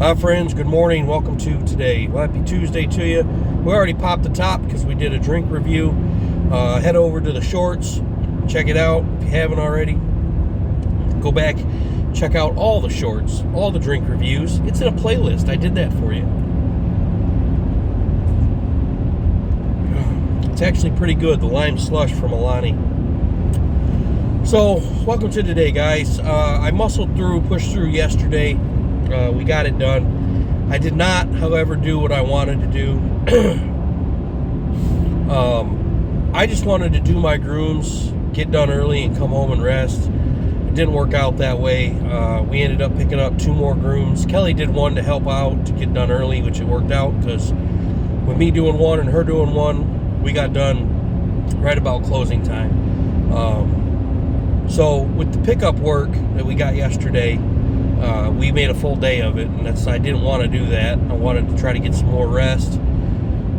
Hi friends, good morning. Welcome to today. Well, happy Tuesday to you. We already popped the top because we did a drink review. Head over to the shorts, check it out if you haven't already. Go back, check out all the shorts, all the drink reviews. It's in a playlist. I did that for you. It's actually pretty good, the lime slush from Alani. So, welcome to today, guys. I muscled through, pushed through yesterday. We got it done. I did not, however, do what I wanted to do. I just wanted to do my grooms, get done early, and come home and rest. It didn't work out that way. We ended up picking up 2 more grooms. Kelly did one to help out to get done early, which it worked out because with me doing one and her doing one, we got done right about closing time. So with the pickup work that we got yesterday, we made a full day of it, and I didn't want to do that. I wanted to try to get some more rest,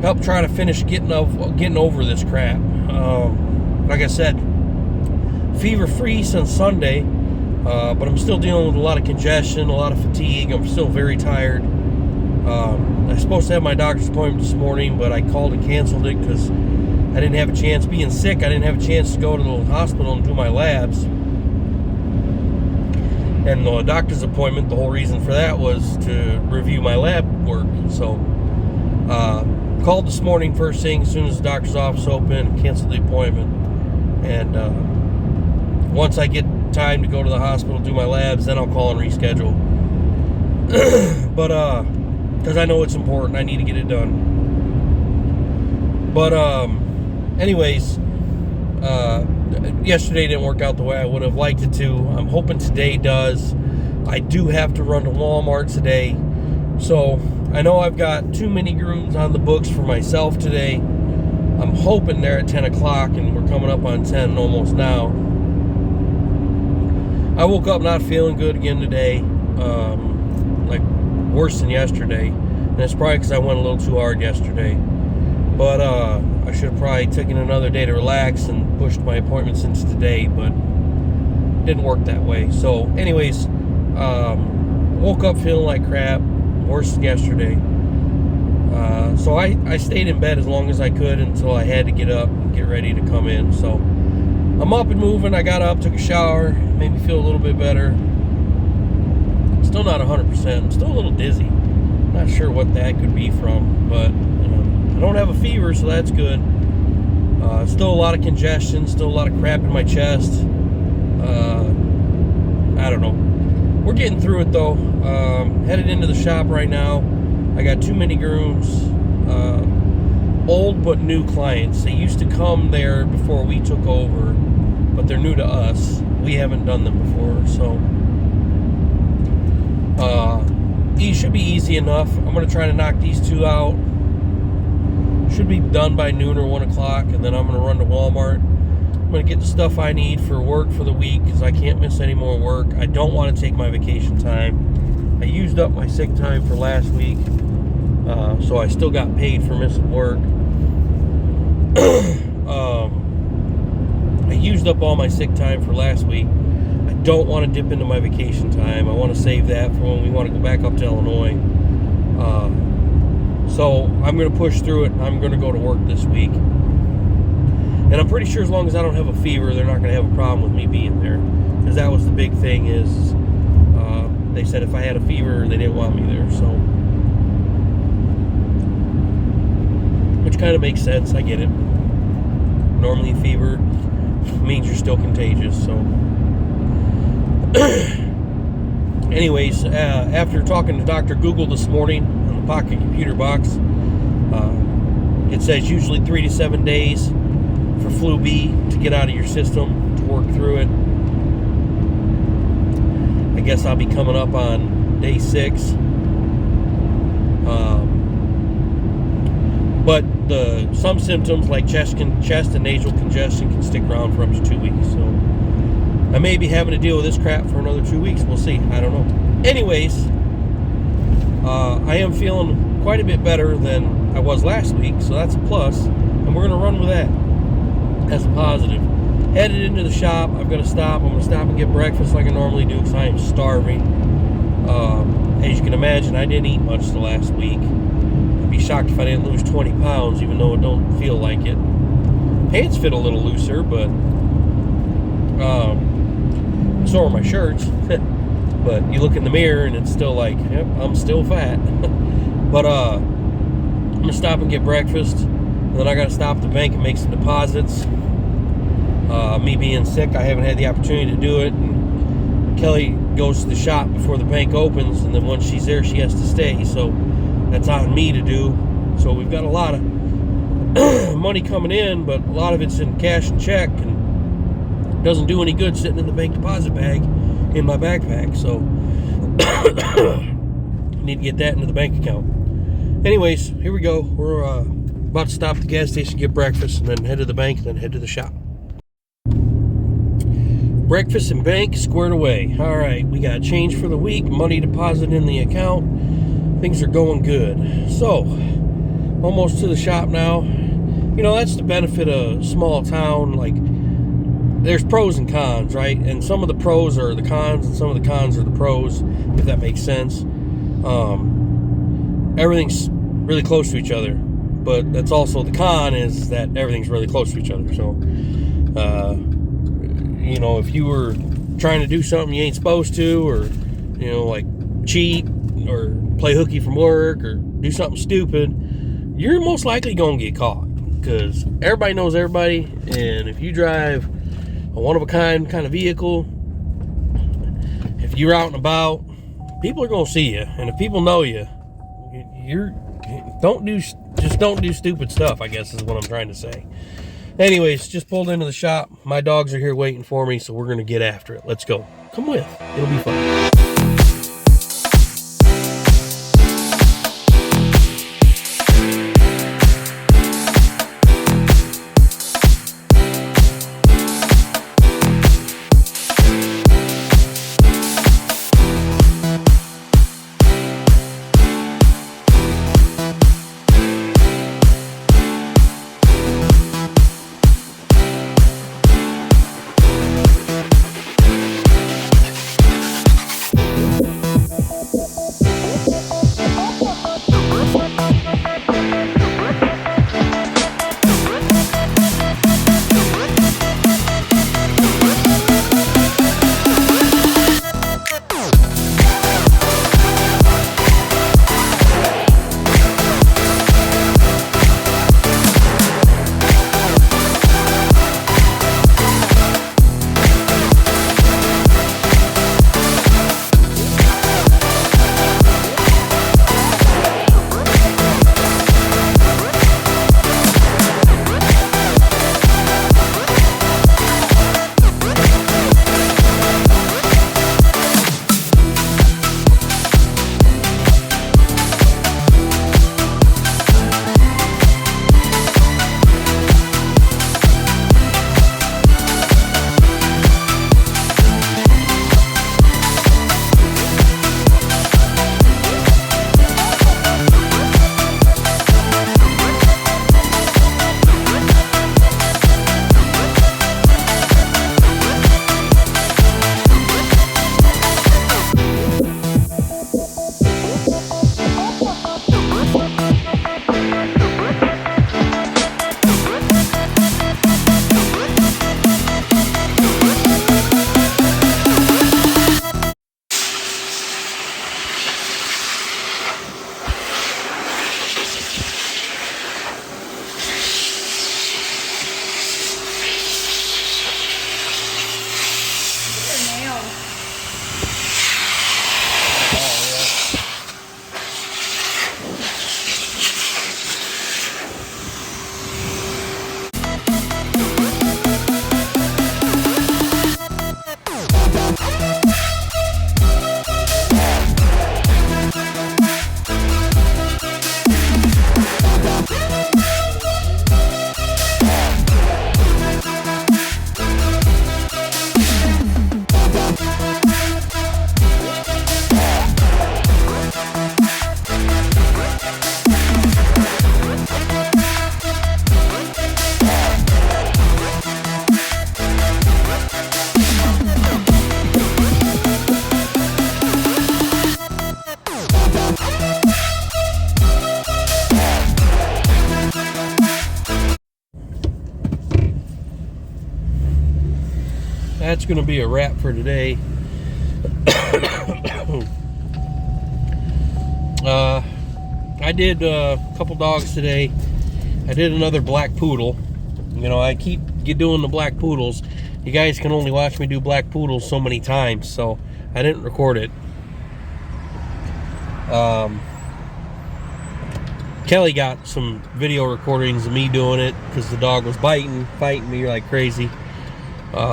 help try to finish getting over this crap. Like I said, fever-free since Sunday, but I'm still dealing with a lot of congestion, a lot of fatigue. I'm still very tired. I was supposed to have my doctor's appointment this morning, but I called and canceled it because I didn't have a chance. Being sick, I didn't have a chance to go to the hospital and do my labs. And the doctor's appointment, the whole reason for that was to review my lab work. So, called this morning first thing as soon as the doctor's office opened, canceled the appointment. And once I get time to go to the hospital, do my labs, then I'll call and reschedule. But, because I know it's important, I need to get it done. But, anyways, yesterday didn't work out the way I would have liked it to. I'm hoping today does. I do have to run to Walmart today. So I know I've got 2 mini grooms on the books for myself today. I'm hoping they're at 10 o'clock, and we're coming up on 10 almost now. I woke up not feeling good again today, like worse than yesterday. And it's probably because I went a little too hard yesterday. But I should have probably taken another day to relax and pushed my appointments into today, but it didn't work that way. So anyways, woke up feeling like crap, worse than yesterday. So I stayed in bed as long as I could until I had to get up and get ready to come in. So I'm up and moving. I got up, took a shower, made me feel a little bit better. Still not 100%. I'm still a little dizzy. Not sure what that could be from, but I don't have a fever, so that's good. Still a lot of congestion, still a lot of crap in my chest. I don't know. We're getting through it though. Headed into the shop right now. I got 2 mini grooms. Old but new clients. They used to come there before we took over, but they're new to us. We haven't done them before, so these should be easy enough. I'm going to try to knock these 2 out. Should be done by noon or 1 o'clock, and then I'm going to run to Walmart. I'm going to get the stuff I need for work for the week because I can't miss any more work. I don't want to take my vacation time. I used up my sick time for last week, so I still got paid for missing work. I used up all my sick time for last week. I don't want to dip into my vacation time. I want to save that for when we want to go back up to Illinois. So I'm going to push through it. I'm going to go to work this week. And I'm pretty sure as long as I don't have a fever, they're not going to have a problem with me being there. Because that was the big thing is, they said if I had a fever, they didn't want me there. So, which kind of makes sense. I get it. Normally a fever means you're still contagious. So, anyways, after talking to Dr. Google this morning, pocket computer box, it says usually 3 to 7 days for flu B to get out of your system, to work through it. I guess I'll be coming up on day 6, but some symptoms like chest and nasal congestion can stick around for up to 2 weeks, so I may be having to deal with this crap for another 2 weeks. We'll see. I don't know. Anyways, I am feeling quite a bit better than I was last week, so that's a plus, and we're going to run with that as a positive. Headed into the shop. I'm going to stop and get breakfast like I normally do because I am starving. as you can imagine, I didn't eat much the last week. I'd be shocked if I didn't lose 20 pounds, even though it don't feel like it. Pants fit a little looser, but so are my shirts. But you look in the mirror and it's still like, yep, I'm still fat. But I'm gonna stop and get breakfast, and then I gotta stop at the bank and make some deposits. Me being sick, I haven't had the opportunity to do it, and Kelly goes to the shop before the bank opens, and then once she's there she has to stay, so that's on me to do. So we've got a lot of money coming in, but a lot of it's in cash and check, and it doesn't do any good sitting in the bank deposit bag in my backpack. So I need to get that into the bank account. Anyways, here we go. We're about to stop at the gas station, get breakfast, and then head to the bank, and then head to the shop. Breakfast and bank squared away. All right, we got change for the week, money deposited in the account. Things are going good. So, almost to the shop now. You know, that's the benefit of a small town. Like, there's pros and cons, right? And some of the pros are the cons, and some of the cons are the pros, if that makes sense. Everything's really close to each other, but that's also the con, is that everything's really close to each other. So, you know, if you were trying to do something you ain't supposed to, or, you know, like cheat or play hooky from work or do something stupid, you're most likely going to get caught, because everybody knows everybody. And if you drive a one-of-a-kind kind of vehicle, if you're out and about, people are going to see you. And if people know you, don't do stupid stuff, I guess is what I'm trying to say. Anyways, just pulled into the shop. My dogs are here waiting for me, so we're going to get after it. Let's go. Come with. It'll be fun. that's going to be a wrap for today. I did a couple dogs today. I did another black poodle. You know, I keep doing the black poodles. You guys can only watch me do black poodles so many times, so I didn't record it. Kelly got some video recordings of me doing it because the dog was fighting me like crazy.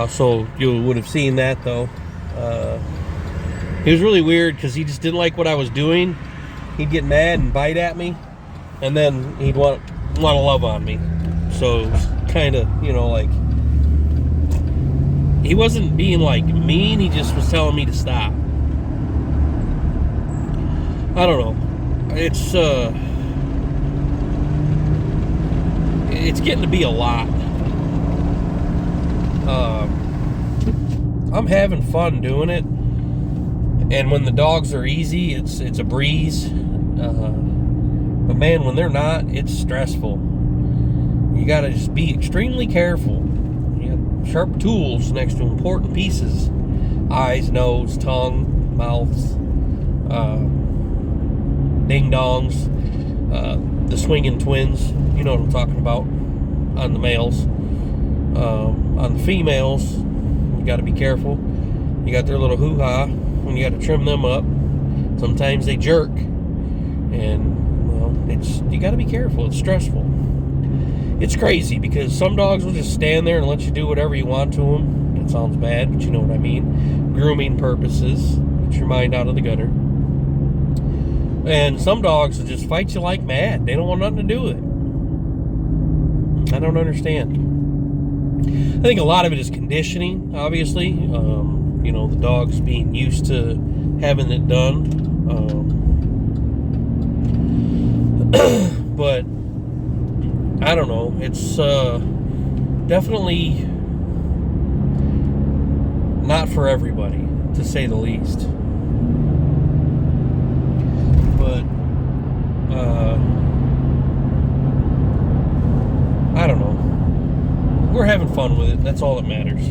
So you would have seen that though. It was really weird because he just didn't like what I was doing. He'd get mad and bite at me, and then he'd want to love on me. So it was kind of, you know, like, he wasn't being like mean, he just was telling me to stop. I don't know. It's getting to be a lot. I'm having fun doing it, and when the dogs are easy, it's a breeze. But man, when they're not, it's stressful. You gotta just be extremely careful. You got sharp tools next to important pieces: eyes, nose, tongue, mouths, ding dongs, the swinging twins. You know what I'm talking about. On the males, on the females, you got to be careful. You got their little hoo-ha, and you got to trim them up. Sometimes they jerk, and well, you got to be careful. It's stressful. It's crazy because some dogs will just stand there and let you do whatever you want to them. That sounds bad, but you know what I mean. Grooming purposes, get your mind out of the gutter. And some dogs will just fight you like mad. They don't want nothing to do with it. I don't understand. I think a lot of it is conditioning, obviously. You know, the dog's being used to having it done. But I don't know. It's definitely not for everybody, to say the least. But I don't know. We're having fun with it. That's all that matters.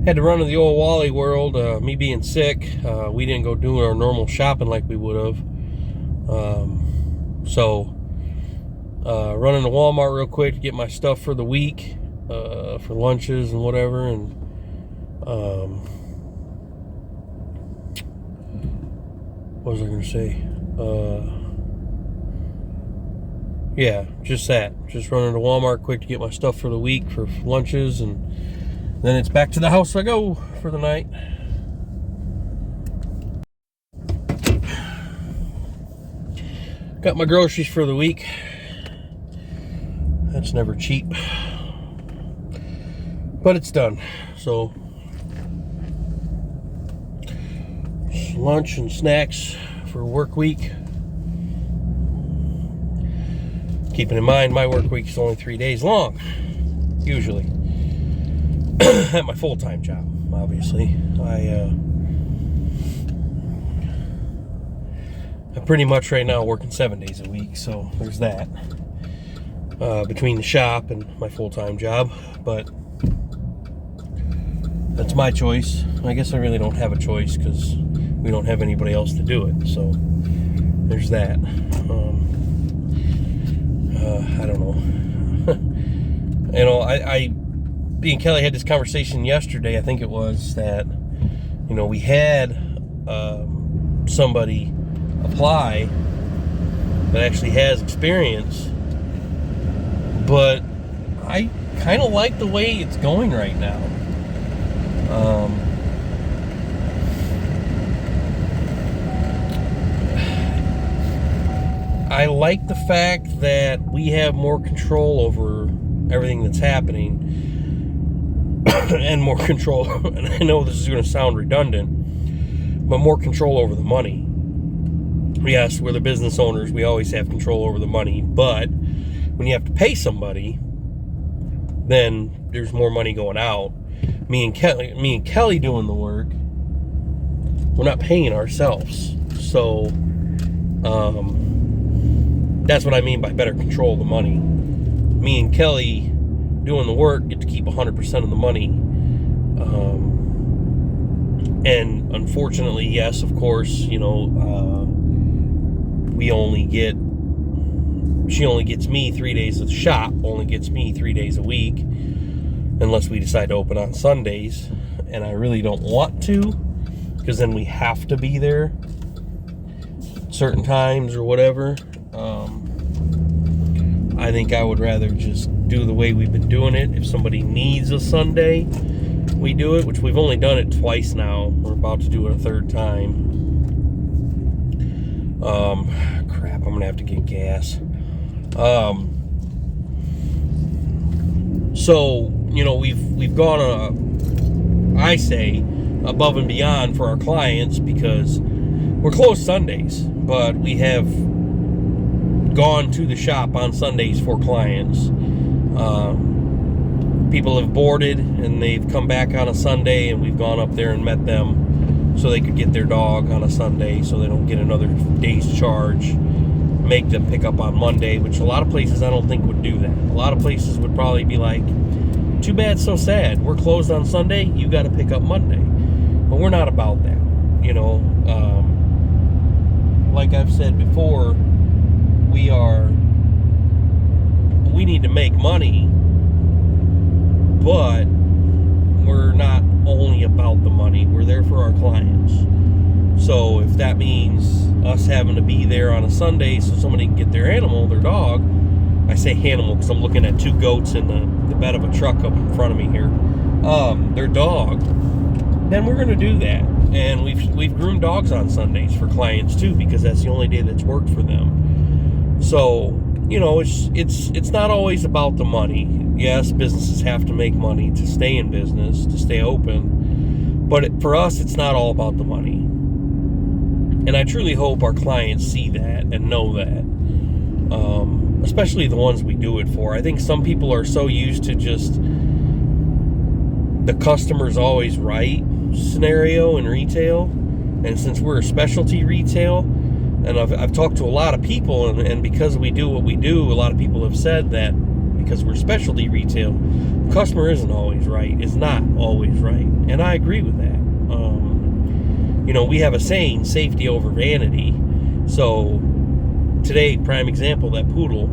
Had to run to the old Wally World. Me being sick, we didn't go do our normal shopping like we would have. So running to Walmart real quick to get my stuff for the week, for lunches and whatever. And what was I going to say? Yeah, just that. Just running to Walmart quick to get my stuff for the week for lunches, and then it's back to the house I go for the night. Got my groceries for the week. That's never cheap. But it's done. So, lunch and snacks for work week. Keeping in mind, my work week is only 3 days long, usually. At my full-time job, obviously. I'm pretty much right now working 7 days a week, so there's that. Between the shop and my full-time job, but that's my choice. I guess I really don't have a choice because we don't have anybody else to do it, so there's that. I don't know. You know, me and Kelly had this conversation yesterday, I think it was, that, you know, we had somebody apply that actually has experience, but I kind of like the way it's going right now. I like the fact that we have more control over everything that's happening, and more control, and I know this is going to sound redundant, but more control over the money. Yes, we're the business owners, we always have control over the money, but when you have to pay somebody, then there's more money going out. Me and Kelly doing the work, we're not paying ourselves. So that's what I mean by better control the money. Me and Kelly doing the work get to keep 100% of the money. And unfortunately, yes, of course, she only gets me 3 days of the shop, only gets me 3 days a week, unless we decide to open on Sundays. And I really don't want to, because then we have to be there certain times or whatever. I think I would rather just do the way we've been doing it. If somebody needs a Sunday, we do it, which we've only done it twice now. We're about to do it a third time. Crap, I'm gonna have to get gas. So, we've gone, I say, above and beyond for our clients, because we're closed Sundays, but we have gone to the shop on Sundays for clients. People have boarded and they've come back on a Sunday, and we've gone up there and met them so they could get their dog on a Sunday so they don't get another day's charge, make them pick up on Monday, which a lot of places I don't think would do that. A lot of places would probably be like, too bad, so sad. We're closed on Sunday, you got to pick up Monday. But we're not about that. Like I've said before, we need to make money, but we're not only about the money. We're there for our clients. So if that means us having to be there on a Sunday so somebody can get their animal, their dog, I say animal because I'm looking at two goats in the bed of a truck up in front of me here, their dog, then we're going to do that. And we've groomed dogs on Sundays for clients too, because that's the only day that's worked for them. So, it's not always about the money. Yes, businesses have to make money to stay in business, to stay open. But for us, it's not all about the money. And I truly hope our clients see that and know that. Especially the ones we do it for. I think some people are so used to just the customer's always right scenario in retail. And since we're a specialty retail, and I've talked to a lot of people, and because we do what we do, a lot of people have said that because we're specialty retail, the customer isn't always right. It's not always right. And I agree with that. We have a saying, safety over vanity. So today, prime example, that poodle,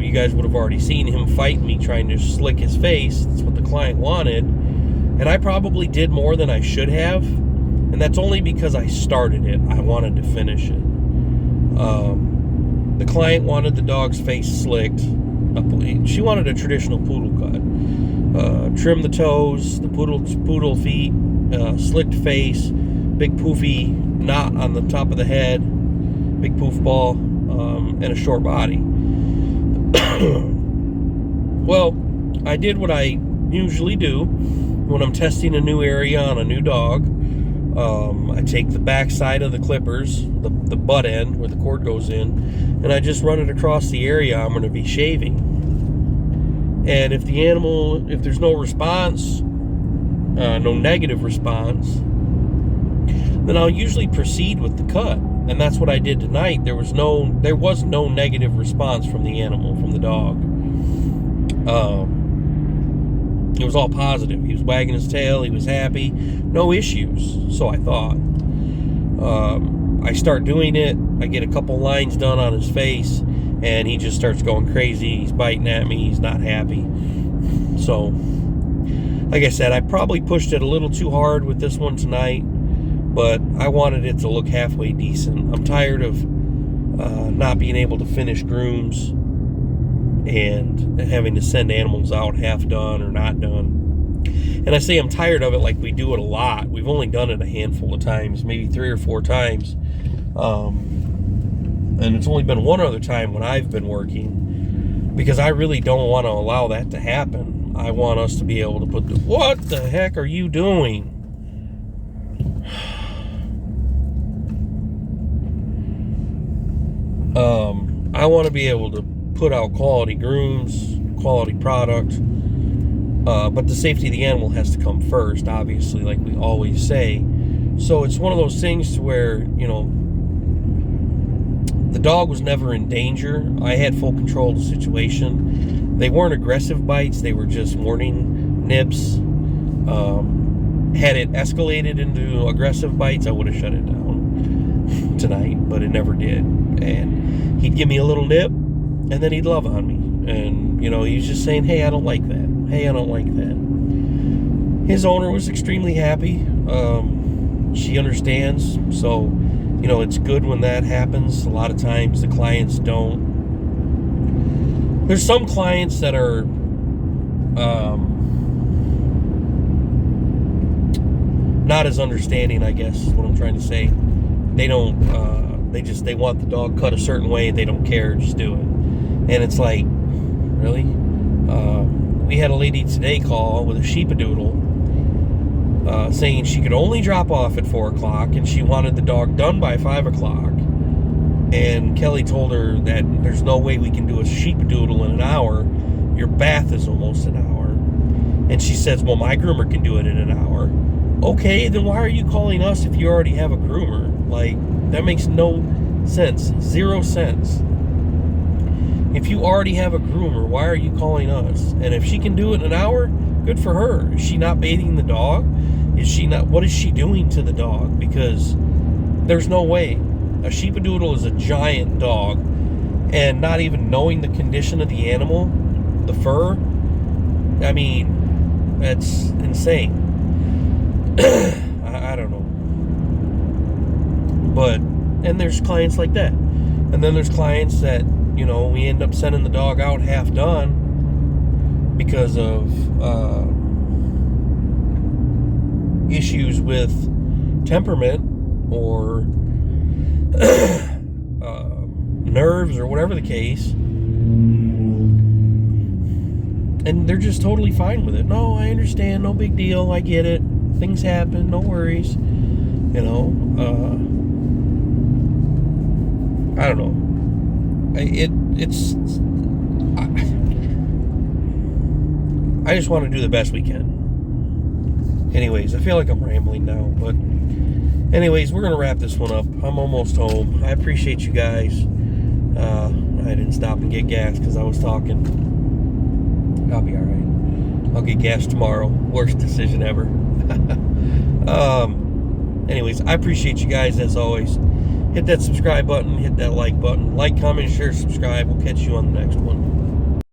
you guys would have already seen him fight me trying to slick his face. That's what the client wanted. And I probably did more than I should have. And that's only because I started it. I wanted to finish it. The client wanted the dog's face slicked. She wanted a traditional poodle cut. Trim the toes, the poodle feet, slicked face, big poofy knot on the top of the head, big poof ball, and a short body. Well, I did what I usually do when I'm testing a new area on a new dog. I take the back side of the clippers, the butt end where the cord goes in, and I just run it across the area I'm going to be shaving. And if there's no response, no negative response, then I'll usually proceed with the cut. And that's what I did tonight. There was no negative response from the animal, from the dog. It was all positive. He was wagging his tail. He was happy. No issues, so I thought. I start doing it. I get a couple lines done on his face, and he just starts going crazy. He's biting at me. He's not happy. So, like I said, I probably pushed it a little too hard with this one tonight, but I wanted it to look halfway decent. I'm tired of not being able to finish grooms and having to send animals out half done or not done. And I say I'm tired of it like we do it a lot. We've only done it a handful of times, maybe 3 or 4 times. And it's only been one other time when I've been working, because I really don't want to allow that to happen. I want us to be able to put what the heck are you doing? I want to be able to put out quality grooms, quality product. But the safety of the animal has to come first, obviously, like we always say. So it's one of those things to where, the dog was never in danger. I had full control of the situation. They weren't aggressive bites. They were just warning nips. Had it escalated into aggressive bites, I would have shut it down tonight, but it never did. And he'd give me a little nip, and then he'd love on me. And, he was just saying, hey, I don't like that. Hey, I don't like that. His owner was extremely happy. She understands. So, it's good when that happens. A lot of times the clients don't. There's some clients that are not as understanding, I guess is what I'm trying to say. They don't, they want the dog cut a certain way. They don't care, just do it. And it's like, really? We had a lady today call with a sheepadoodle saying she could only drop off at 4 o'clock and she wanted the dog done by 5 o'clock. And Kelly told her that there's no way we can do a sheepadoodle in an hour. Your bath is almost an hour. And she says, well, my groomer can do it in an hour. Okay, then why are you calling us if you already have a groomer? Like, that makes no sense. 0 cents. If you already have a groomer, why are you calling us? And if she can do it in an hour, good for her. Is she not bathing the dog? What is she doing to the dog? Because there's no way. A sheepadoodle is a giant dog, and not even knowing the condition of the animal, the fur, I mean, that's insane. I don't know. But, and there's clients like that. And then there's clients that, we end up sending the dog out half done because of issues with temperament or nerves or whatever the case. And they're just totally fine with it. No, I understand. No big deal. I get it. Things happen. No worries. I don't know. I just want to do the best we can. Anyways, I feel like I'm rambling now, but anyways, we're going to wrap this one up. I'm almost home. I appreciate you guys. I didn't stop and get gas because I was talking. I'll be all right. I'll get gas tomorrow. Worst decision ever. Anyways, I appreciate you guys as always. Hit that subscribe button, hit that like button. Like, comment, share, subscribe. We'll catch you on the next one.